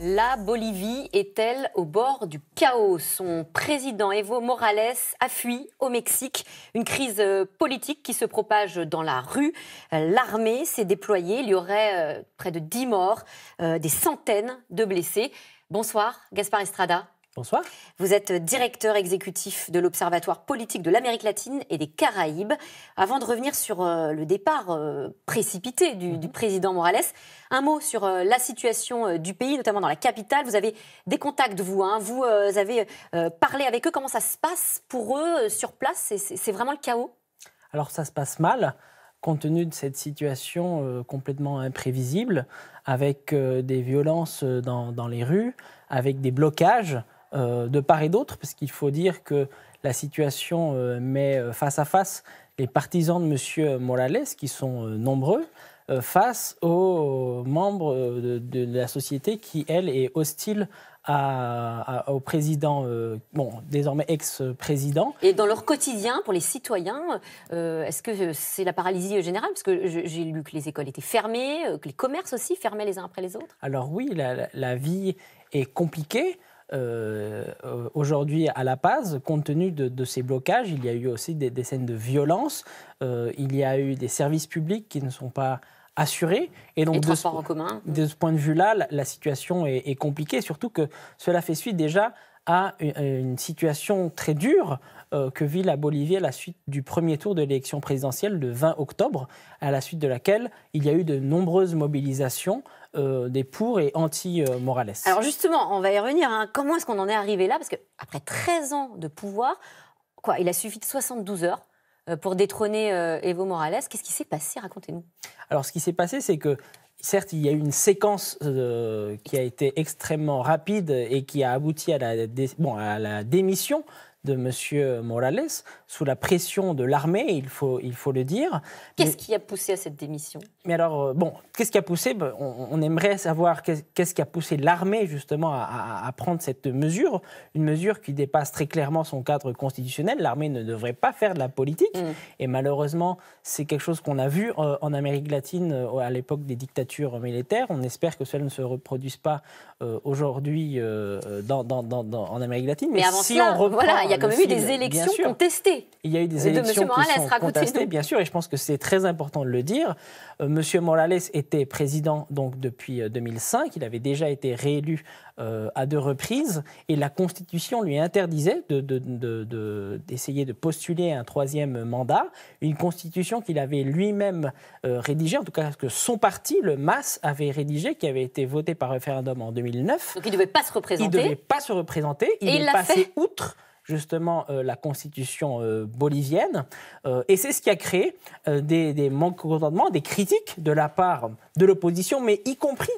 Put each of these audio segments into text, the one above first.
La Bolivie est-elle au bord du chaos? Son président Evo Morales a fui au Mexique. Une crise politique qui se propage dans la rue. L'armée s'est déployée. Il y aurait près de 10 morts, des centaines de blessés. Bonsoir, Gaspard Estrada. Bonsoir. Vous êtes directeur exécutif de l'Observatoire politique de l'Amérique latine et des Caraïbes. Avant de revenir sur le départ précipité du président Morales, un mot sur la situation du pays, notamment dans la capitale. Vous avez des contacts, vous avez parlé avec eux. Comment ça se passe pour eux sur place? C'est vraiment le chaos? Alors ça se passe mal, compte tenu de cette situation complètement imprévisible, avec des violences dans les rues, avec des blocages de part et d'autre, parce qu'il faut dire que la situation met face à face les partisans de M. Morales, qui sont nombreux, face aux membres de la société qui, elle, est hostile au président, désormais ex-président. Et dans leur quotidien, pour les citoyens, est-ce que c'est la paralysie générale? Parce que j'ai lu que les écoles étaient fermées, que les commerces aussi fermaient les uns après les autres. Alors oui, la vie est compliquée. Aujourd'hui à La Paz, compte tenu de ces blocages, il y a eu aussi des scènes de violence, il y a eu des services publics qui ne sont pas assurés. Et donc, les transports en commun. De ce point de vue-là, la situation est compliquée, surtout que cela fait suite déjà à une situation très dure que vit la Bolivie à la suite du premier tour de l'élection présidentielle le 20 octobre, à la suite de laquelle il y a eu de nombreuses mobilisations des pour et anti-Morales. Alors justement, on va y revenir. Comment est-ce qu'on en est arrivé là? Parce qu'après 13 ans de pouvoir, il a suffi de 72 heures pour détrôner Evo Morales. Qu'est-ce qui s'est passé? Racontez-nous. Alors ce qui s'est passé, c'est que certes, il y a eu une séquence qui a été extrêmement rapide et qui a abouti à la démission de M. Morales, sous la pression de l'armée, il faut le dire. Qu'est-ce qui a poussé à cette démission? Mais alors, qu'est-ce qui a poussé? On aimerait savoir qu'est-ce qui a poussé l'armée, justement, à prendre cette mesure, une mesure qui dépasse très clairement son cadre constitutionnel. L'armée ne devrait pas faire de la politique, et malheureusement, c'est quelque chose qu'on a vu en Amérique latine à l'époque des dictatures militaires. On espère que cela ne se reproduise pas aujourd'hui en Amérique latine. Mais avant cela, il y a quand même eu des élections contestées. Il y a eu des élections qui sont contestées, bien sûr, et je pense que c'est très important de le dire. M. Morales était président donc depuis 2005. Il avait déjà été réélu à 2 reprises, et la Constitution lui interdisait d'essayer de postuler un 3e mandat. Une Constitution qu'il avait lui-même rédigée, en tout cas que son parti, le MAS, avait rédigée, qui avait été votée par référendum en 2009. Donc il ne devait pas se représenter. Il ne devait pas se représenter. Il est passé outre justement la constitution bolivienne. Et c'est ce qui a créé des mécontentements, des critiques de la part de l'opposition, mais y compris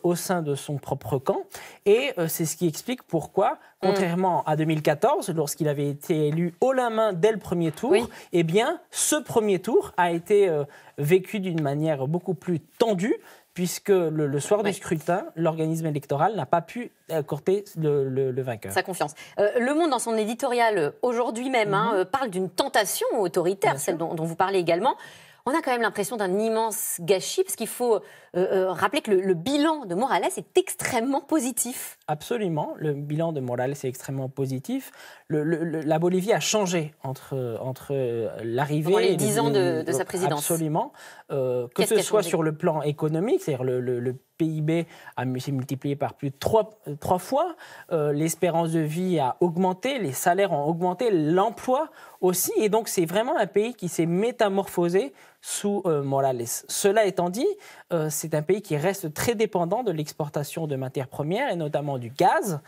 au sein de son propre camp. Et c'est ce qui explique pourquoi, contrairement à 2014, lorsqu'il avait été élu haut la main dès le premier tour, eh bien, ce premier tour a été vécu d'une manière beaucoup plus tendue, puisque le soir du scrutin, l'organisme électoral n'a pas pu accorder le vainqueur. Sa confiance. Le Monde, dans son éditorial aujourd'hui même, parle d'une tentation autoritaire, celle dont vous parlez également. On a quand même l'impression d'un immense gâchis, parce qu'il faut rappeler que le bilan de Morales est extrêmement positif. Absolument, le bilan de Morales est extrêmement positif. La Bolivie a changé entre l'arrivée et les 10 ans de sa présidence. Absolument. Que ce soit sur le plan économique, c'est-à-dire le PIB s'est multiplié par plus de 3 fois, l'espérance de vie a augmenté, les salaires ont augmenté, l'emploi aussi, et donc c'est vraiment un pays qui s'est métamorphosé sous Morales. Cela étant dit, c'est un pays qui reste très dépendant de l'exportation de matières premières, et notamment du gaz,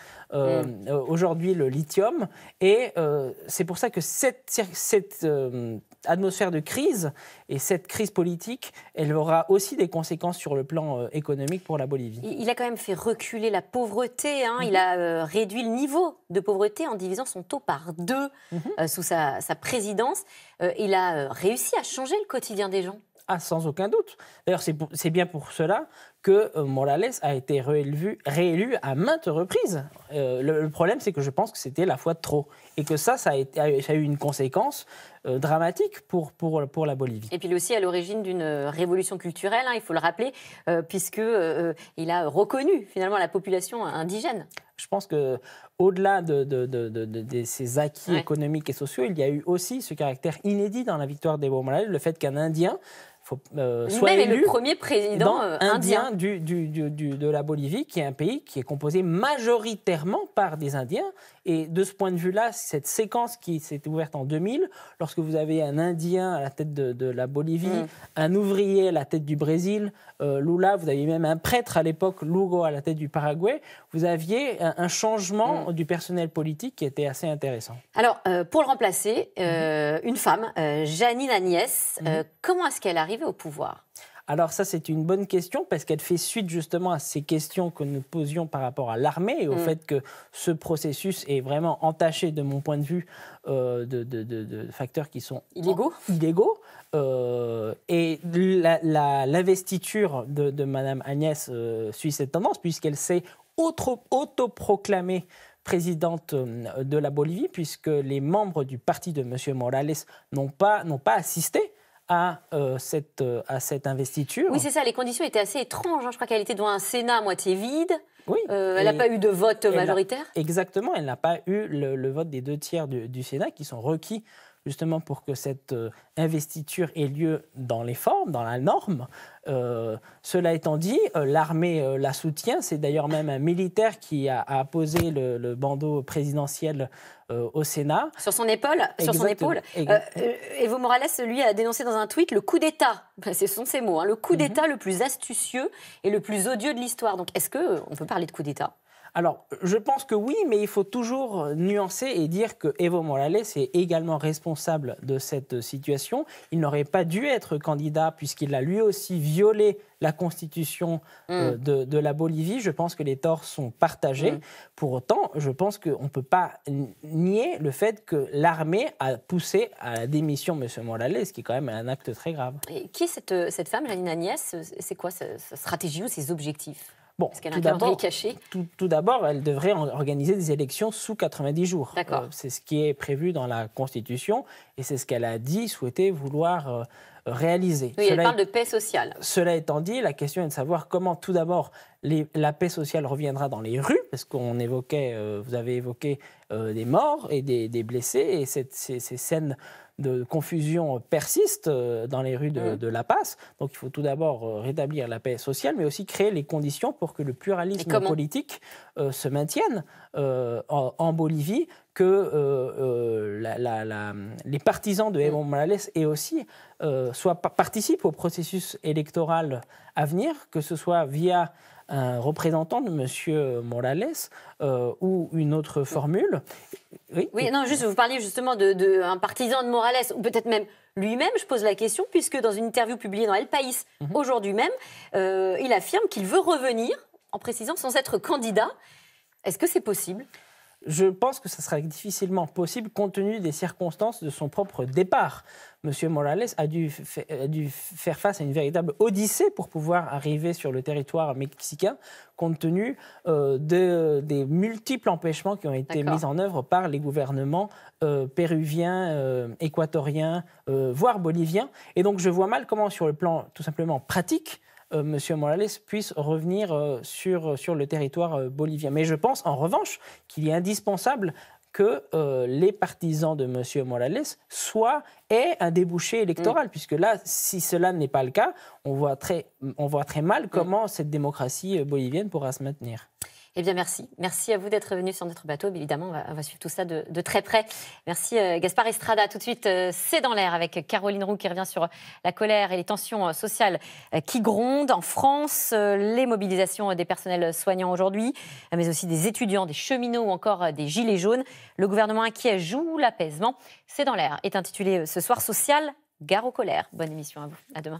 aujourd'hui le lithium, et c'est pour ça que cette atmosphère de crise et cette crise politique, elle aura aussi des conséquences sur le plan économique pour la Bolivie. Il a quand même fait reculer la pauvreté, il a réduit le niveau de pauvreté en divisant son taux par 2 sous sa présidence. Il a réussi à changer le quotidien des gens. Ah, sans aucun doute. D'ailleurs, c'est bien pour cela que Morales a été réélu à maintes reprises. Le problème, c'est que je pense que c'était la fois de trop. Et que ça a eu une conséquence dramatique pour la Bolivie. Et puis il est aussi à l'origine d'une révolution culturelle, il faut le rappeler, puisqu'il a reconnu finalement la population indigène. Je pense qu'au-delà de ces acquis économiques et sociaux, il y a eu aussi ce caractère inédit dans la victoire d'Evo Morales, le fait qu'un Indien soit élu le premier président indien de la Bolivie, qui est un pays qui est composé majoritairement par des Indiens. Et de ce point de vue-là, cette séquence qui s'est ouverte en 2000, lorsque vous avez un Indien à la tête de la Bolivie, un ouvrier à la tête du Brésil, Lula, vous aviez même un prêtre à l'époque, Lugo, à la tête du Paraguay, vous aviez un changement du personnel politique qui était assez intéressant. Alors, pour le remplacer, une femme, Jeanine Áñez, comment est-ce qu'elle est arrivée au pouvoir ? Alors ça, c'est une bonne question parce qu'elle fait suite justement à ces questions que nous posions par rapport à l'armée et au fait que ce processus est vraiment entaché, de mon point de vue, de facteurs qui sont illégaux. Et l'investiture de Mme Agnès suit cette tendance puisqu'elle s'est autoproclamée présidente de la Bolivie, puisque les membres du parti de M. Morales n'ont pas assisté à cette investiture. Oui, c'est ça. Les conditions étaient assez étranges. Je crois qu'elle était devant un Sénat à moitié vide. Oui. Elle n'a pas eu de vote majoritaire. Exactement. Elle n'a pas eu le vote des 2/3 du Sénat qui sont requis justement pour que cette investiture ait lieu dans les formes, dans la norme. Cela étant dit, l'armée la soutient. C'est d'ailleurs même un militaire qui a apposé le bandeau présidentiel au Sénat. Sur son épaule. Evo Morales, lui, a dénoncé dans un tweet le coup d'État. Ce sont ses mots. Le coup d'État le plus astucieux et le plus odieux de l'histoire. Donc, est-ce qu'on peut parler de coup d'État ? Alors, je pense que oui, mais il faut toujours nuancer et dire que Evo Morales est également responsable de cette situation. Il n'aurait pas dû être candidat puisqu'il a lui aussi violé la constitution de la Bolivie. Je pense que les torts sont partagés. Pour autant, je pense qu'on ne peut pas nier le fait que l'armée a poussé à la démission de M. Morales, ce qui est quand même un acte très grave. Et qui est cette femme, Jeanine Áñez ? C'est quoi sa stratégie ou ses objectifs ? Bon, Est-ce qu'elle a un calendrier caché ? Tout d'abord, elle devrait organiser des élections sous 90 jours. D'accord. C'est ce qui est prévu dans la Constitution et c'est ce qu'elle a dit souhaiter vouloir réaliser. Oui, elle parle de paix sociale. Cela étant dit, la question est de savoir comment, tout d'abord, la paix sociale reviendra dans les rues, parce qu'on évoquait, vous avez évoqué des morts et des blessés, et ces scènes de confusion persistent dans les rues de La Paz. Donc il faut tout d'abord rétablir la paix sociale, mais aussi créer les conditions pour que le pluralisme politique se maintienne en Bolivie, que les partisans de Evo Morales et aussi participent au processus électoral à venir, que ce soit via un représentant de M. Morales ou une autre formule. Oui, non, juste, vous parliez justement d'un partisan de Morales, ou peut-être même lui-même, je pose la question, puisque dans une interview publiée dans El País aujourd'hui même, il affirme qu'il veut revenir, en précisant sans être candidat. Est-ce que c'est possible ? Je pense que ça sera difficilement possible compte tenu des circonstances de son propre départ. M. Morales a dû faire face à une véritable odyssée pour pouvoir arriver sur le territoire mexicain, compte tenu des multiples empêchements qui ont été mis en œuvre par les gouvernements péruviens, équatoriens, voire boliviens. Et donc je vois mal comment, sur le plan tout simplement pratique, M. Morales puisse revenir sur le territoire bolivien. Mais je pense en revanche qu'il est indispensable que les partisans de M. Morales aient un débouché électoral, puisque là, si cela n'est pas le cas, on voit très mal comment cette démocratie bolivienne pourra se maintenir. Eh bien, merci. Merci à vous d'être venu sur notre bateau. Évidemment, on va suivre tout ça de très près. Merci Gaspard Estrada. Tout de suite, c'est dans l'air avec Caroline Roux qui revient sur la colère et les tensions sociales qui grondent en France, les mobilisations des personnels soignants aujourd'hui, mais aussi des étudiants, des cheminots ou encore des gilets jaunes. Le gouvernement inquiet joue l'apaisement. C'est dans l'air est intitulé ce soir Social, gare aux colères. Bonne émission à vous. À demain.